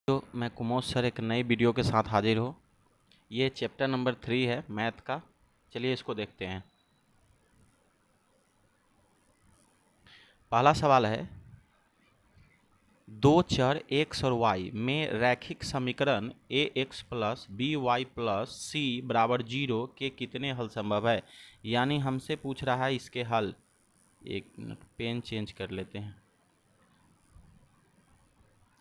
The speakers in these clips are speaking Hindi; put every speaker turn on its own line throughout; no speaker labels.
तो मैं कुमोद सर एक नई वीडियो के साथ हाजिर हूँ। ये चैप्टर नंबर 3 है मैथ का। चलिए इसको देखते हैं। पहला सवाल है, दो चर x और y में रैखिक समीकरण ax plus b y plus c बराबर 0 के कितने हल संभव है। यानी हमसे पूछ रहा है इसके हल। एक मिनट, पेन चेंज कर लेते हैं।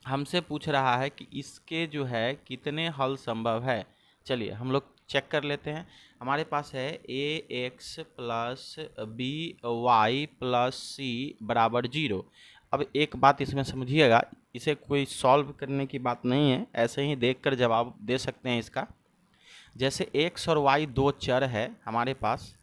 हमसे पूछ रहा है कि इसके जो है कितने हल संभव है। चलिए हम लोग चेक कर लेते हैं। हमारे पास है a x plus b y plus c बराबर 0। अब एक बात इसमें समझिएगा, इसे कोई सॉल्व करने की बात नहीं है, ऐसे ही देखकर जवाब दे सकते हैं इसका। जैसे एक्स और वाई दो चर है हमारे पास,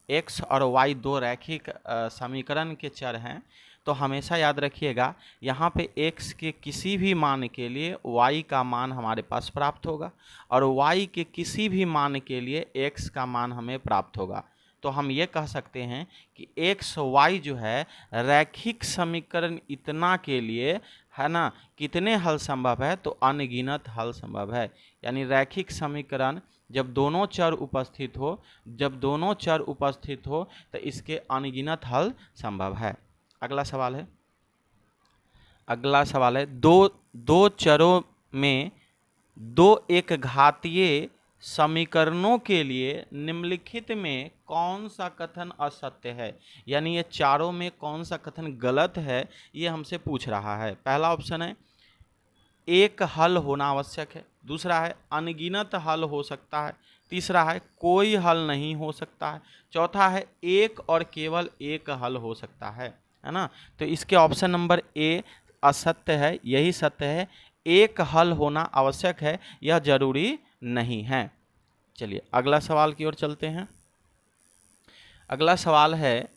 एक्स और वाई दो रैखिक समीकरण के चर हैं, तो हमेशा याद रखिएगा यहाँ पे x के किसी भी मान के लिए y का मान हमारे पास प्राप्त होगा और y के किसी भी मान के लिए x का मान हमें प्राप्त होगा। तो हम ये कह सकते हैं कि x y जो है रैखिक समीकरण इतना के लिए है ना, कितने हल संभव है, तो अनगिनत हल संभव है। यानी रैखिक समीकरण जब दोनों चर उपस्थित हो तो इसके अनगिनत हल संभव है। अगला सवाल है, दो चरों में दो एक घातीय समीकरणों के लिए निम्नलिखित में कौन सा कथन असत्य है। यानी ये चारों में कौन सा कथन गलत है, ये हमसे पूछ रहा है। पहला ऑप्शन है एक हल होना आवश्यक है, दूसरा है अनगिनत हल हो सकता है, तीसरा है कोई हल नहीं हो सकता है, चौथा है एक और केवल एक हल हो सकता है ना। तो इसके ऑप्शन नंबर ए असत्य है, यही सत्य है। एक हल होना आवश्यक है, यह जरूरी नहीं है। चलिए अगला सवाल की ओर चलते हैं। अगला सवाल है,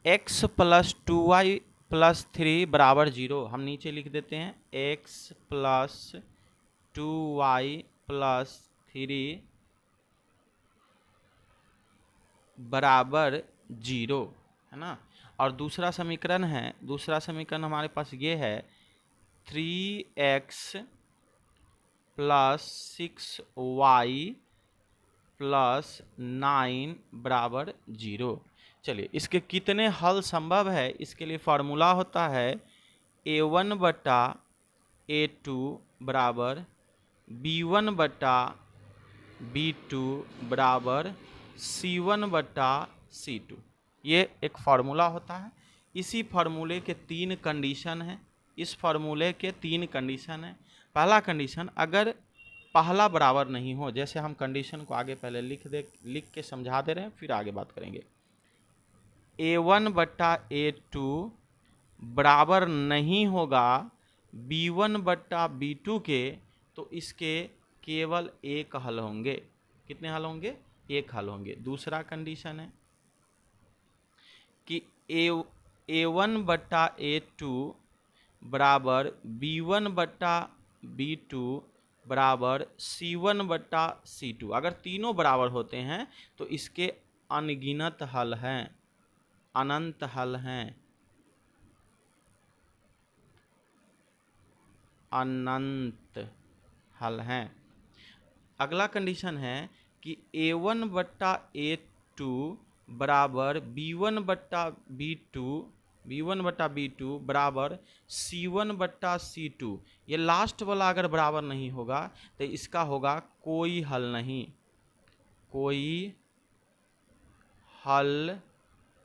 x प्लस 2y प्लस 3 बराबर 0। हम नीचे लिख देते हैं x प्लस 2y प्लस 3 बराबर 0 है ना। और दूसरा समीकरण हमारे पास ये है 3x प्लस 6y प्लस 9 बराबर 0। चलिए इसके कितने हल संभव है, इसके लिए फार्मूला होता है a1 बटा a2 बराबर b1 बटा b2 बराबर c1 बटा c2। ये एक फार्मूला होता है। इसी फार्मूले के तीन कंडीशन हैं। पहला कंडीशन, अगर पहला बराबर नहीं हो, जैसे हम कंडीशन को आगे पहले लिख के समझा दे रहे हैं, फिर आगे बात करेंगे। a1 बटा a2 बराबर नहीं होगा b1 बटा b2 के, तो इसके केवल एक हल होंगे। कितने हल होंगे? एक हल होंगे। दूसरा कंडीशन है कि a1 बटा a2 बराबर b1 बटा b2 बराबर c1 बटा c2। अगर तीनों बराबर होते हैं तो इसके अनगिनत हल हैं, अनंत हल हैं, अनंत हल हैं। अगला कंडीशन है कि a1 बटा a2 बराबर b1 बटा b2 बराबर c1 बटा c2। ये लास्ट वाला अगर बराबर नहीं होगा तो इसका होगा कोई हल नहीं, कोई हल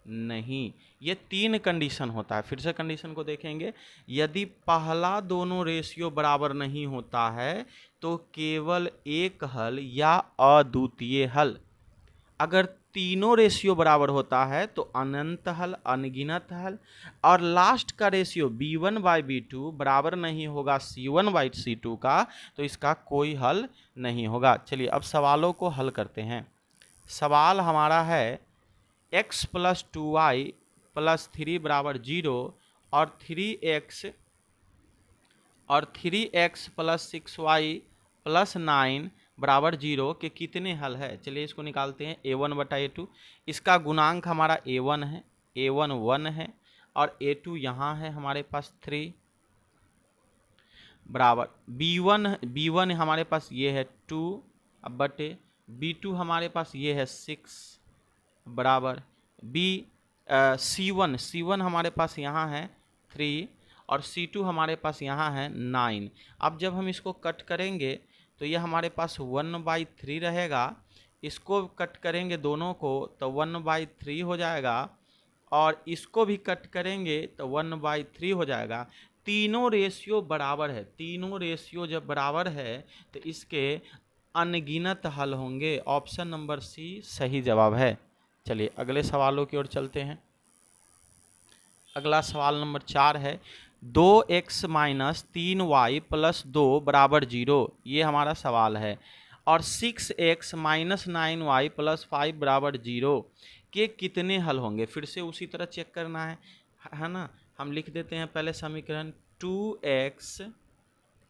नहीं। ये तीन कंडीशन होता है। फिर से कंडीशन को देखेंगे। यदि पहला दोनों रेशियो बराबर नहीं होता है तो केवल एक हल या अद्वितीय हल। अगर तीनों रेशियो बराबर होता है तो अनंत हल, अनगिनत हल। और लास्ट का रेशियो b1/b2 बराबर नहीं होगा c1/c2 का, तो इसका कोई हल नहीं होगा। चलिए अब सवालों को हल करते हैं। सवाल हमारा है x प्लस 2y प्लस 3 बराबर 0 और 3x प्लस 6y प्लस 9 बराबर 0 के कितने हल है। चलिए इसको निकालते हैं। a1 बटा a2, इसका गुणांक हमारा a1 है, a1 1 है और a2 यहाँ है हमारे पास 3। बराबर बी वन हमारे पास ये है 2 अब बटे B2 हमारे पास ये है 6 बराबर C1 हमारे पास यहाँ है 3 और C2 हमारे पास यहाँ है 9। अब जब हम इसको कट करेंगे तो ये हमारे पास 1/3 रहेगा। इसको कट करेंगे दोनों को तो 1/3 हो जाएगा और इसको भी कट करेंगे तो 1/3 हो जाएगा। तीनों रेशियो बराबर है, तीनों रेशियो जब बराबर है तो इसके अनगिनत हल होंगे। ऑप्शन नंबर सी सही जवाब है। चलिए अगले सवालों की ओर चलते हैं। अगला सवाल नंबर 4 है 2x माइनस 3y प्लस 2 बराबर 0, ये हमारा सवाल है। और 6x माइनस 9y प्लस 5 बराबर 0 के कितने हल होंगे। फिर से उसी तरह चेक करना है ना। हम लिख देते हैं पहले समीकरण 2x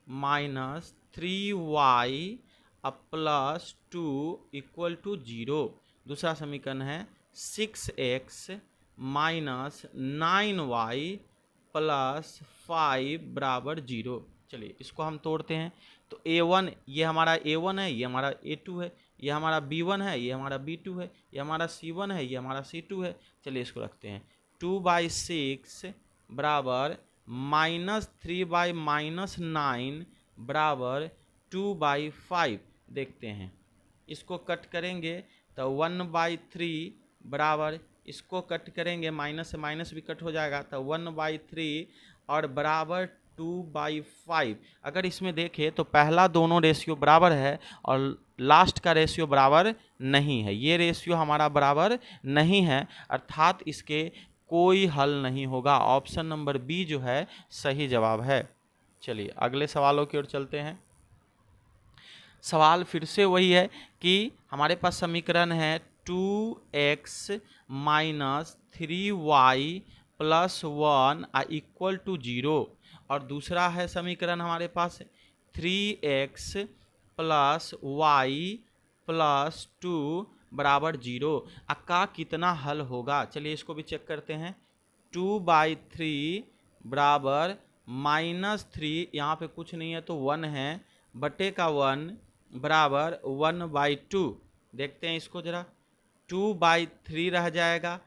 minus 3y plus 2 equal to 0। दूसरा समीकरण है 6x माइनस 9y प्लस 5 बराबर 0। चलिए इसको हम तोड़ते हैं तो A1 ये हमारा A1 है, ये हमारा A2 है, ये हमारा B1 है, ये हमारा B2 है, ये हमारा C1 है, ये हमारा C2 है। चलिए इसको रखते हैं 2/6 बराबर -3/-9 बराबर 2/5। देखते हैं इसको कट करेंगे तो 1/3 बराबर, इसको कट करेंगे माइनस से माइनस भी कट हो जाएगा तो 1/3 और बराबर 2/5। अगर इसमें देखें तो पहला दोनों रेशियो बराबर है और लास्ट का रेशियो बराबर नहीं है। ये रेशियो हमारा बराबर नहीं है अर्थात इसके कोई हल नहीं होगा। ऑप्शन नंबर बी जो है सही जवाब है। चलिए अगले सवालों की ओर चलते हैं। सवाल फिर से वही है कि हमारे पास समीकरण है 2x minus 3y plus 1 equal to 0 और दूसरा है समीकरण हमारे पास 3x प्लस y प्लस 2 बराबर 0 का कितना हल होगा। चलिए इसको भी चेक करते हैं। 2/3 बराबर -3, यहाँ पे कुछ नहीं है तो 1 है, बटे का 1 बराबर 1/2। देखते हैं इसको जरा, 2/3 रह जाएगा,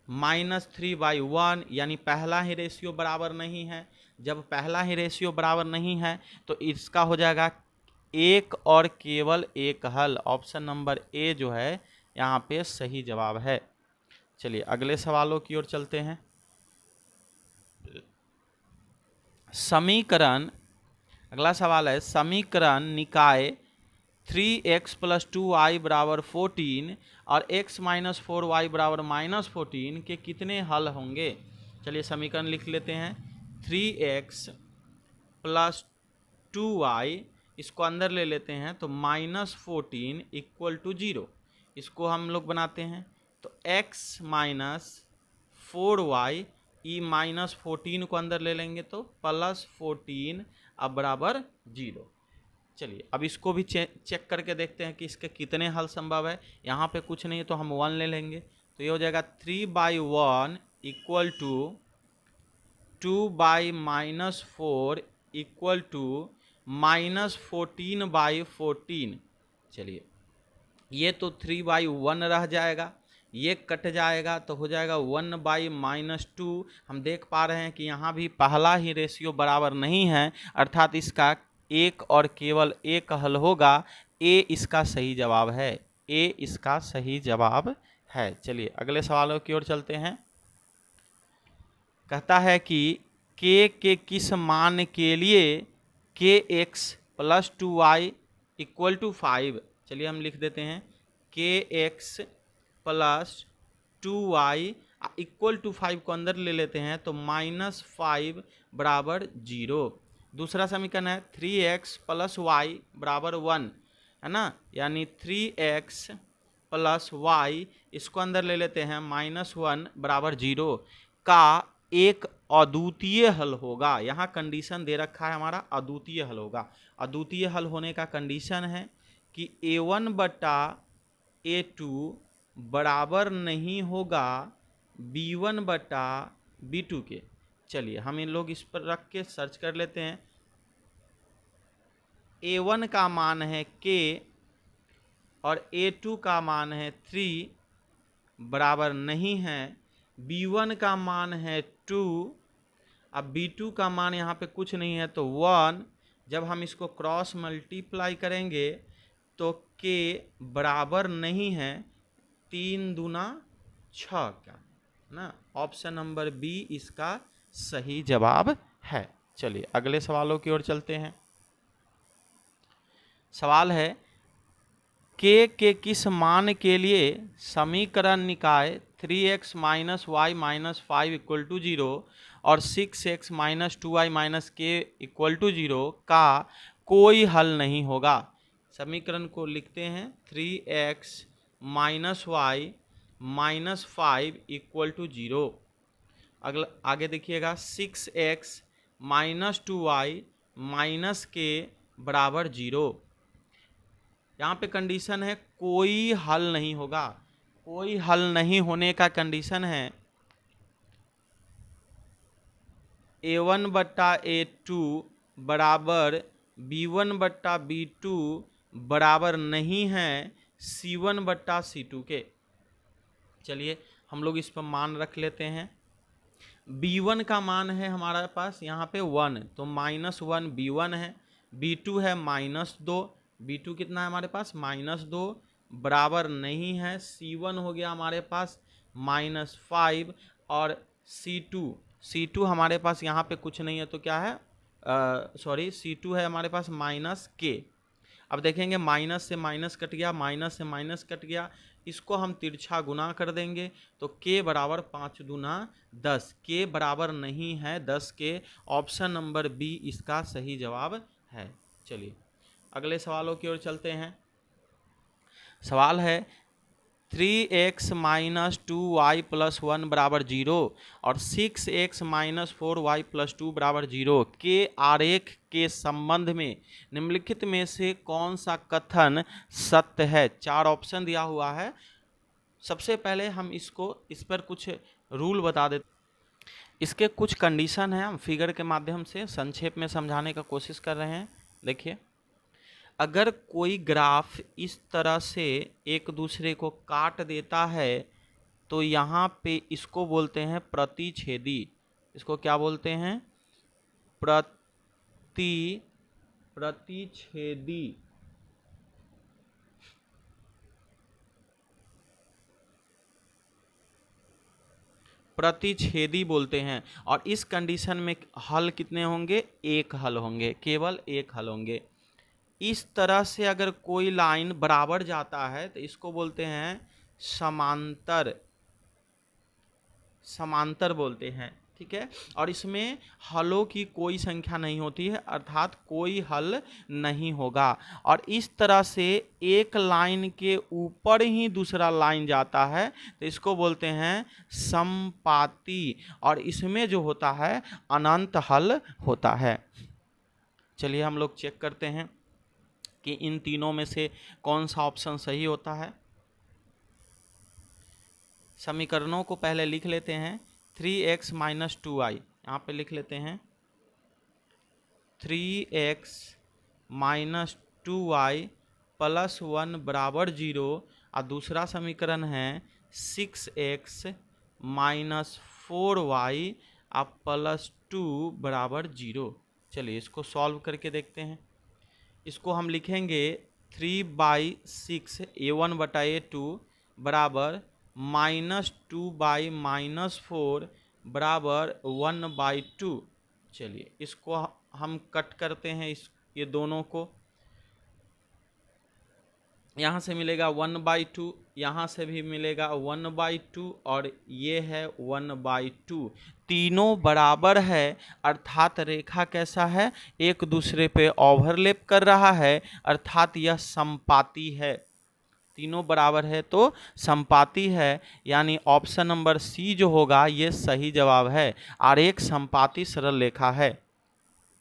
-3/1 यानी पहला ही रेशियो बराबर नहीं है। जब पहला ही रेशियो बराबर नहीं है तो इसका हो जाएगा एक और केवल एक हल। ऑप्शन नंबर ए जो है यहाँ पे सही जवाब है। चलिए अगले सवालों की ओर चलते हैं। समीकरण, अगला सवाल है समीकरण निकाय 3x प्लस 2y बराबर 14 और x माइनस 4y बराबर -14 के कितने हल होंगे। चलिए समीकरण लिख लेते हैं। 3x प्लस 2y, इसको अंदर ले लेते हैं तो -14 इक्वल टू 0। इसको हम लोग बनाते हैं तो x माइनस 4y, ई -14 को अंदर ले लेंगे तो +14 अब बराबर 0। चलिए अब इसको भी चेक करके देखते हैं कि इसके कितने हल संभव है। यहाँ पे कुछ नहीं है तो हम 1 ले लेंगे तो ये हो जाएगा 3/1 इक्वल टू 2/-4 इक्वल टू -14/14। चलिए ये तो 3/1 रह जाएगा, ये कट जाएगा तो हो जाएगा 1/-2। हम देख पा रहे हैं कि यहाँ भी पहला ही रेशियो बराबर नहीं है अर्थात इसका एक और केवल एक हल होगा। ए इसका सही जवाब है, ए इसका सही जवाब है। चलिए अगले सवालों की ओर चलते हैं। कहता है कि के किस मान के लिए kx plus 2y equal to 5। चलिए हम लिख देते हैं kx plus 2y equal to 5 को अंदर ले लेते हैं तो -5 बराबर 0। दूसरा समीकरण है 3x प्लस y बराबर 1, है ना, यानी 3x प्लस y, इसको अंदर ले लेते हैं -1 बराबर 0 का एक अद्वितीय हल होगा। यहाँ कंडीशन दे रखा है हमारा अद्वितीय हल होगा। अद्वितीय हल होने का कंडीशन है कि a1 बटा a2 बराबर नहीं होगा b1 बटा b2 के। चलिए हम इन लोग इस पर रख के सर्च कर लेते हैं। A1 का मान है k और A2 का मान है 3, बराबर नहीं है। B1 का मान है 2, अब B2 का मान यहाँ पे कुछ नहीं है तो 1। जब हम इसको क्रॉस मल्टीप्लाई करेंगे तो k बराबर नहीं है 3 दूना 6 का ना। ऑप्शन नंबर बी इसका सही जवाब है। चलिए अगले सवालों की ओर चलते हैं। सवाल है के किस मान के लिए समीकरण निकाय 3x minus y minus 5 equal to 0 और 6x माइनस 2y minus k equal to 0 का कोई हल नहीं होगा। समीकरण को लिखते हैं 3x minus y minus 5 equal to 0। अगला आगे देखिएगा 6x माइनस 2y माइनस के बराबर 0। यहाँ पे कंडीशन है कोई हल नहीं होगा। कोई हल नहीं होने का कंडीशन है A1 बट्टा A2 बराबर B1 बट्टा B2 बराबर नहीं है C1 बट्टा C2 के। चलिए हम लोग इस पर मान रख लेते हैं। B1 का मान है हमारे पास यहाँ पे 1, तो -1 B1 है। B2 है -2, B2 कितना है हमारे पास -2, बराबर नहीं है C1 हो गया हमारे पास -5 और C2 हमारे पास यहाँ पे कुछ नहीं है तो क्या है, सॉरी C2 है हमारे पास -k। अब देखेंगे माइनस से माइनस कट गया, माइनस से माइनस कट गया, इसको हम तिरछा गुना कर देंगे तो k बराबर 5 दूना 10, k बराबर नहीं है 10 के। ऑप्शन नंबर बी इसका सही जवाब है। चलिए अगले सवालों की ओर चलते हैं। सवाल है 3x माइनस 2y प्लस 1 बराबर 0 और 6x माइनस 4y प्लस 2 बराबर 0 के आरेख के संबंध में निम्नलिखित में से कौन सा कथन सत्य है। 4 ऑप्शन दिया हुआ है। सबसे पहले हम इस पर कुछ रूल बता देते। इसके कुछ कंडीशन हैं, हम फिगर के माध्यम से संक्षेप में समझाने का कोशिश कर रहे हैं। देखिए, अगर कोई ग्राफ इस तरह से एक दूसरे को काट देता है तो यहाँ पे इसको बोलते हैं प्रतिच्छेदी। इसको क्या बोलते हैं, प्रतिच्छेदी। प्रतिच्छेदी बोलते हैं। और इस कंडीशन में हल कितने होंगे, एक हल होंगे, केवल एक हल होंगे। इस तरह से अगर कोई लाइन बराबर जाता है तो इसको बोलते हैं समांतर बोलते हैं, ठीक है। और इसमें हलों की कोई संख्या नहीं होती है, अर्थात कोई हल नहीं होगा। और इस तरह से एक लाइन के ऊपर ही दूसरा लाइन जाता है तो इसको बोलते हैं समपाती। और इसमें जो होता है अनंत हल होता है। चलिए हम लोग चेक करते हैं कि इन तीनों में से कौन सा ऑप्शन सही होता है। समीकरणों को पहले लिख लेते हैं। 3x माइनस 2y यहाँ पे लिख लेते हैं 3x माइनस 2y प्लस 1 बराबर 0। और दूसरा समीकरण है 6x माइनस 4y प्लस 2 बराबर 0। चलिए इसको सॉल्व करके देखते हैं। इसको हम लिखेंगे 3/6 A1 बटा A2 बराबर -2/-4 बराबर 1/2। चलिए इसको हम कट करते हैं, ये दोनों को। यहाँ से मिलेगा 1/2, यहाँ से भी मिलेगा 1/2 और ये है 1/2। तीनों बराबर है, अर्थात रेखा कैसा है, एक दूसरे पे ओवरलैप कर रहा है, अर्थात यह समपाती है। तीनों बराबर है तो समपाती है, यानी ऑप्शन नंबर सी जो होगा ये सही जवाब है। आरेख समपाती सरल रेखा है।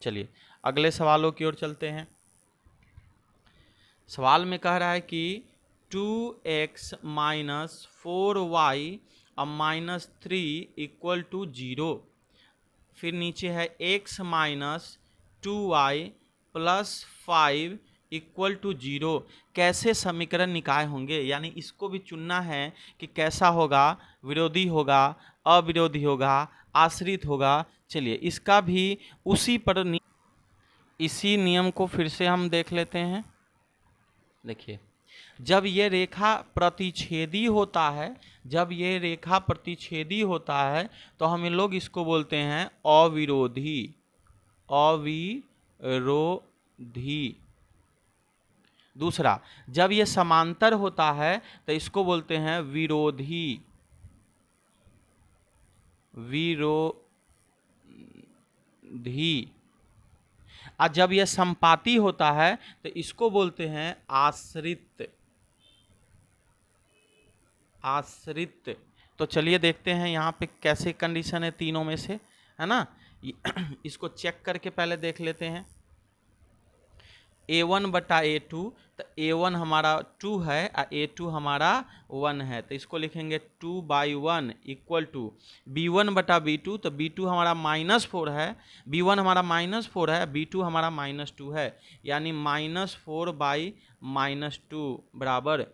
चलिए अगले सवालों की ओर चलते हैं। सवाल में कह रहा है कि 2x minus 4y minus 3 equal to 0 फिर नीचे है x minus 2y plus 5 equal to 0। कैसे समीकरण निकाय होंगे, यानी इसको भी चुनना है कि कैसा होगा, विरोधी होगा, अविरोधी होगा, आश्रित होगा। चलिए इसका भी उसी पर इसी नियम को फिर से हम देख लेते हैं। देखिए, जब ये रेखा प्रतिच्छेदी होता है, जब ये रेखा प्रतिच्छेदी होता है तो हम लोग इसको बोलते हैं अविरोधी, अविरोधी। दूसरा, जब ये समांतर होता है तो इसको बोलते हैं विरोधी, विरोधी। और जब यह संपाती होता है तो इसको बोलते हैं आश्रित, आश्रित। तो चलिए देखते हैं यहाँ पे कैसे कंडीशन है तीनों में से, है ना। इसको चेक करके पहले देख लेते हैं। a1 बटा a2, तो a1 हमारा 2 है और a2 हमारा 1 है, तो इसको लिखेंगे 2/1 इक्वल टू b1 बटा b2, तो b2 हमारा -4 है, b1 हमारा -4 है, b2 हमारा -2 है, यानी -4/-2 बराबर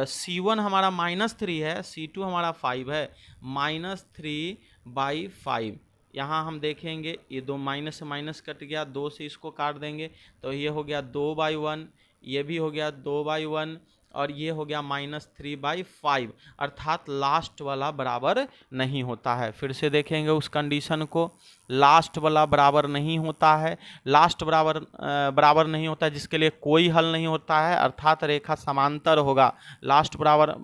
c1 हमारा -3 है, c2 हमारा 5 है, -3/5। यहाँ हम देखेंगे ये दो माइनस से माइनस कट गया, 2 से इसको काट देंगे तो ये हो गया 2/1, ये भी हो गया 2/1 और ये हो गया -3/5, अर्थात लास्ट वाला बराबर नहीं होता है। फिर से देखेंगे उस कंडीशन को, लास्ट वाला बराबर नहीं होता है, लास्ट बराबर नहीं होता है जिसके लिए कोई हल नहीं होता है, अर्थात रेखा समांतर होगा। लास्ट बराबर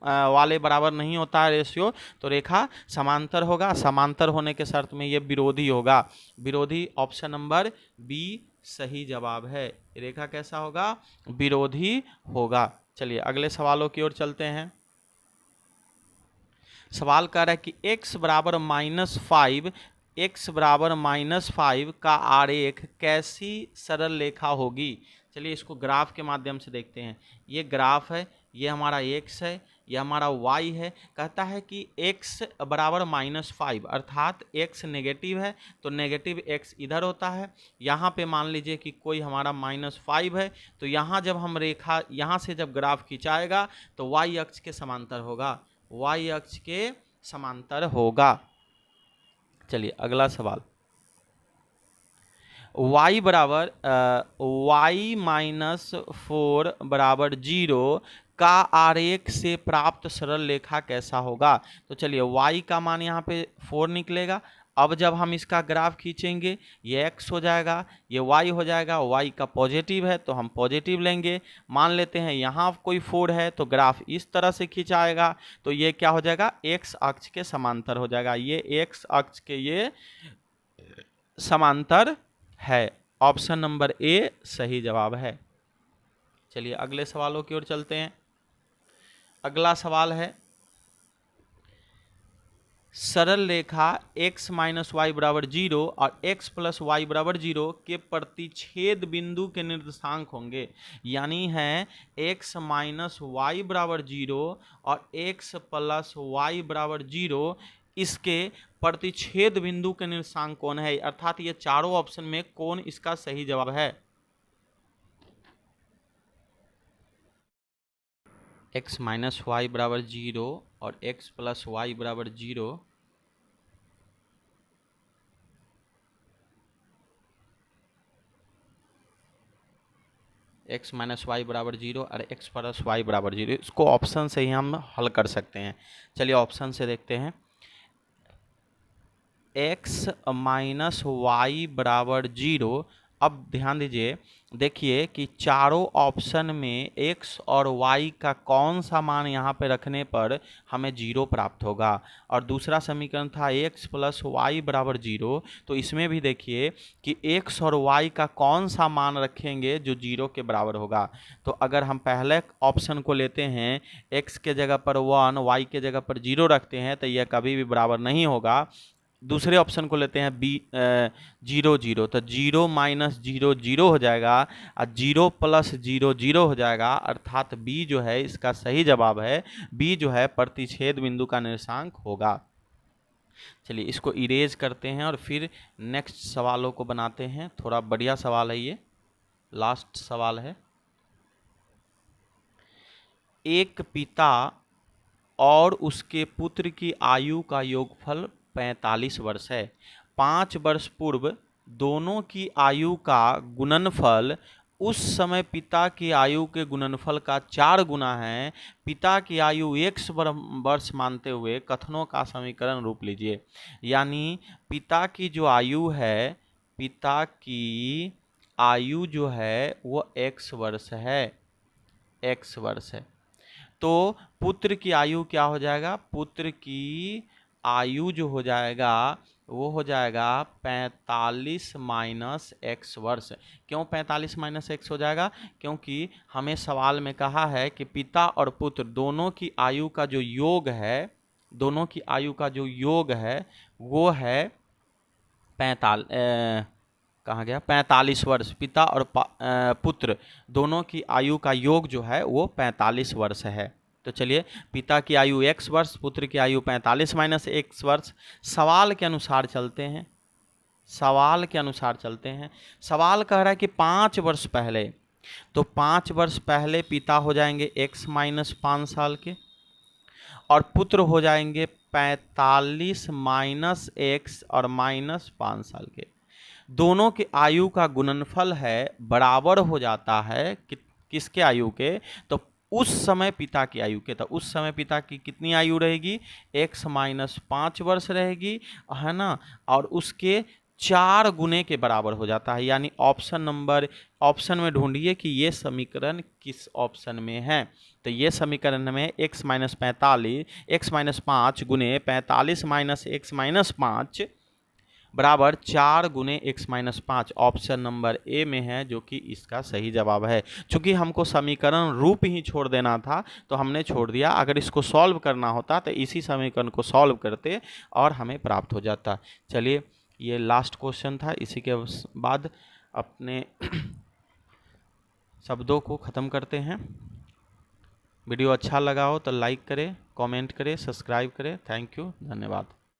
वाले बराबर नहीं होता है रेशियो, तो रेखा समांतर होगा, समांतर होने के शर्त में ये विरोधी होगा। विरोधी, ऑप्शन नंबर बी सही जवाब है। रेखा कैसा होगा, विरोधी होगा। चलिए अगले सवालों की ओर चलते हैं। सवाल कह रहा है कि x बराबर -5, x बराबर -5 का आरेख कैसी सरल रेखा होगी। चलिए इसको ग्राफ के माध्यम से देखते हैं। ये ग्राफ है, ये हमारा x है, यह हमारा y है। कहता है कि x बराबर -5, अर्थात x नेगेटिव है तो नेगेटिव x इधर होता है। यहाँ पे मान लीजिए कि कोई हमारा -5 है, तो यहाँ जब हम रेखा यहाँ से जब ग्राफ खिंचाएगा तो y अक्ष के समांतर होगा, y अक्ष के समांतर होगा। चलिए अगला सवाल, y बराबर y-4 बराबर 0 का आरेख से प्राप्त सरल रेखा कैसा होगा। तो चलिए y का मान यहाँ पे 4 निकलेगा। अब जब हम इसका ग्राफ खींचेंगे ये x हो जाएगा, ये y हो जाएगा, y का पॉजिटिव है तो हम पॉजिटिव लेंगे। मान लेते हैं यहाँ कोई 4 है तो ग्राफ इस तरह से खिंचाएगा तो ये क्या हो जाएगा, x अक्ष के समांतर हो जाएगा। ये x अक्ष के ये समांतर है। ऑप्शन नंबर ए सही जवाब है। चलिए अगले सवालों की ओर चलते हैं। अगला सवाल है, सरल रेखा x - y बराबर 0 और x + y बराबर 0 के प्रतिच्छेद बिंदु के निर्देशांक होंगे। यानी है x - y बराबर 0 और x + y बराबर 0, इसके प्रतिच्छेद बिंदु के निर्देशांक कौन है, अर्थात ये चारों ऑप्शन में कौन इसका सही जवाब है। x - y बराबर 0 और x + y बराबर 0, x - y बराबर 0 और x + y बराबर 0, इसको ऑप्शन से ही हम हल कर सकते हैं। चलिए ऑप्शन से देखते हैं। x - y बराबर 0, अब ध्यान दीजिए, देखिए कि चारों ऑप्शन में x और y का कौन सा मान यहाँ पे रखने पर हमें 0 प्राप्त होगा। और दूसरा समीकरण था x + y बराबर 0, तो इसमें भी देखिए कि x और y का कौन सा मान रखेंगे जो 0 के बराबर होगा। तो अगर हम पहले ऑप्शन को लेते हैं, x के जगह पर 1, y के जगह पर 0 रखते हैं तो यह कभी भी बराबर नहीं होगा। दूसरे ऑप्शन को लेते हैं b 0 0, तो 0 - 0 0 हो जाएगा और 0 + 0 0 हो जाएगा, अर्थात b जो है इसका सही जवाब है। b जो है प्रतिच्छेद बिंदु का निर्देशांक होगा। चलिए इसको इरेज करते हैं और फिर नेक्स्ट सवालों को बनाते हैं। थोड़ा बढ़िया सवाल है ये, लास्ट सवाल है। एक पिता और उसके पुत्र की आयु का योगफल 45 वर्ष है। 5 वर्ष पूर्व दोनों की आयु का गुणनफल उस समय पिता की आयु के गुणनफल का 4 गुना है। पिता की आयु x वर्ष मानते हुए कथनों का समीकरण रूप लीजिए। यानी पिता की जो आयु है, पिता की आयु जो है वो x वर्ष है, x वर्ष है। तो पुत्र की आयु क्या हो जाएगा? पुत्र की आयु जो हो जाएगा वो हो जाएगा 45 माइनस एक्स वर्ष। क्यों 45 माइनस एक्स हो जाएगा? क्योंकि हमें सवाल में कहा है कि पिता और पुत्र दोनों की आयु का जो योग है, दोनों की आयु का जो योग है वो है 45 वर्ष। पिता और पुत्र दोनों की आयु का योग जो है वो 45 वर्ष है। तो चलिए, पिता की आयु x वर्ष, पुत्र की आयु 45 माइनस x वर्ष। सवाल के अनुसार चलते हैं, सवाल के अनुसार चलते हैं। सवाल कह रहा है कि 5 वर्ष पहले, तो 5 वर्ष पहले पिता हो जाएंगे x माइनस 5 साल के और पुत्र हो जाएंगे 45 माइनस x और माइनस 5 साल के। दोनों की आयु का गुणनफल है बराबर हो जाता है किसके आयु के? तो उस समय पिता की आयु के। तो उस समय पिता की कितनी आयु रहेगी? x माइनस 5 वर्ष रहेगी, है ना, और उसके 4 गुने के बराबर हो जाता है। यानी ऑप्शन में ढूंढिए कि ये समीकरण किस ऑप्शन में है। तो ये समीकरण में x माइनस 5 गुने 45 माइनस x माइनस 5 बराबर 4 गुने x minus 5 option number A में है, जो कि इसका सही जवाब है। चूंकि हमको समीकरण रूप ही छोड़ देना था तो हमने छोड़ दिया। अगर इसको सॉल्व करना होता तो इसी समीकरण को सॉल्व करते और हमें प्राप्त हो जाता। चलिए, ये लास्ट क्वेश्चन था। इसी के बाद अपने शब्दों को ख़त्म करते हैं। वीडियो अच्छा लगा हो तो लाइक करें, कमेंट करें, सब्सक्राइब करें। थैंक यू, धन्यवाद।